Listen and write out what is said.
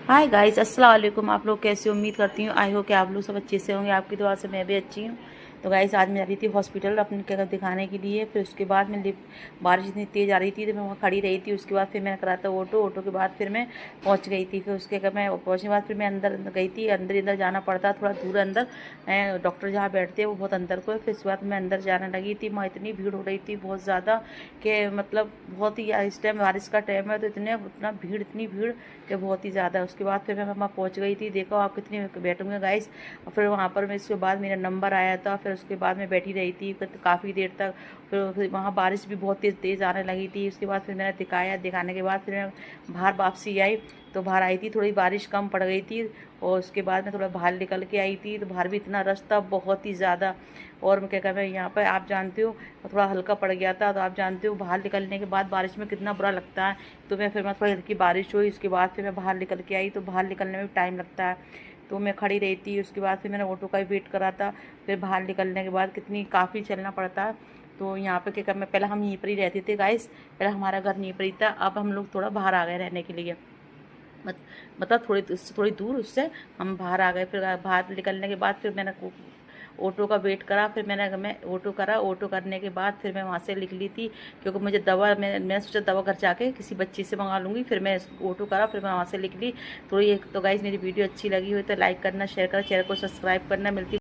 Hi guys, अस्सलाम वालेकुम। आप लोग कैसे हो? उम्मीद करती हूँ आई हो कि आप लोग सब अच्छे से होंगे। आपकी दुआ से मैं भी अच्छी हूँ। तो गाइस, आज मैं जा रही थी हॉस्पिटल अपने क्या दिखाने के लिए। फिर उसके बाद मैं बारिश इतनी तेज़ आ रही थी तो मैं वहाँ खड़ी रही थी। उसके बाद फिर मैंने करा था ऑटो के बाद फिर मैं पहुँच गई थी। फिर उसके मैं पहुँचने के बाद फिर मैं अंदर गई थी। अंदर जाना पड़ता, थोड़ा दूर अंदर। मैं डॉक्टर जहाँ बैठते हैं वो बहुत अंदर को है। फिर उसके बाद मैं अंदर जाने लगी थी। वहाँ इतनी भीड़ हो रही थी बहुत ज़्यादा कि मतलब बहुत ही, इस टाइम बारिश का टाइम है तो इतनी भीड़ कि बहुत ही ज़्यादा। उसके बाद फिर मैं वहाँ पहुँच गई थी। देखो आप कितनी बैठूँगी गाइस। और फिर वहाँ पर मैं इसके बाद मेरा नंबर आया था। फिर उसके बाद मैं बैठी रही थी काफ़ी देर तक। फिर वहाँ बारिश भी बहुत तेज़ तेज़ आने लगी थी। उसके बाद फिर मैंने दिखाने के बाद फिर मैं बाहर वापसी आई। तो बाहर आई थी, थोड़ी बारिश कम पड़ गई थी। और उसके बाद मैं थोड़ा बाहर निकल के आई थी तो बाहर भी इतना रश था, बहुत ही ज़्यादा। और मैं क्या कहते हैं, यहाँ पर आप जानते हो थोड़ा हल्का पड़ गया था। तो आप जानते हो बाहर निकलने के बाद बारिश में कितना बुरा लगता है। तो मैं थोड़ी हल्की बारिश हुई, उसके बाद फिर मैं बाहर निकल के आई। तो बाहर निकलने में भी टाइम लगता है तो मैं खड़ी रही थी। उसके बाद फिर मैंने ऑटो का भी वेट करा था। फिर बाहर निकलने के बाद काफ़ी चलना पड़ता है। तो यहाँ पे क्या मैं पहले हम यहीं पर ही रहते थे गाइस। पहले हमारा घर यहीं पर ही था। अब हम लोग थोड़ा बाहर आ गए रहने के लिए। मतलब थोड़ी दूर उससे हम बाहर आ गए। फिर बाहर निकलने के बाद फिर मैंने ऑटो का वेट करा। फिर मैं ऑटो करा। ऑटो करने के बाद फिर मैं वहाँ से निकली थी क्योंकि मुझे दवा, मैं सोचा दवा घर जाके किसी बच्ची से मंगा लूँगी। फिर मैं ऑटो करा, फिर मैं वहाँ से निकली। थोड़ी एक तो गाइस मेरी वीडियो अच्छी लगी हुई तो लाइक करना, शेयर करना, चैनल को सब्सक्राइब करना। मिलती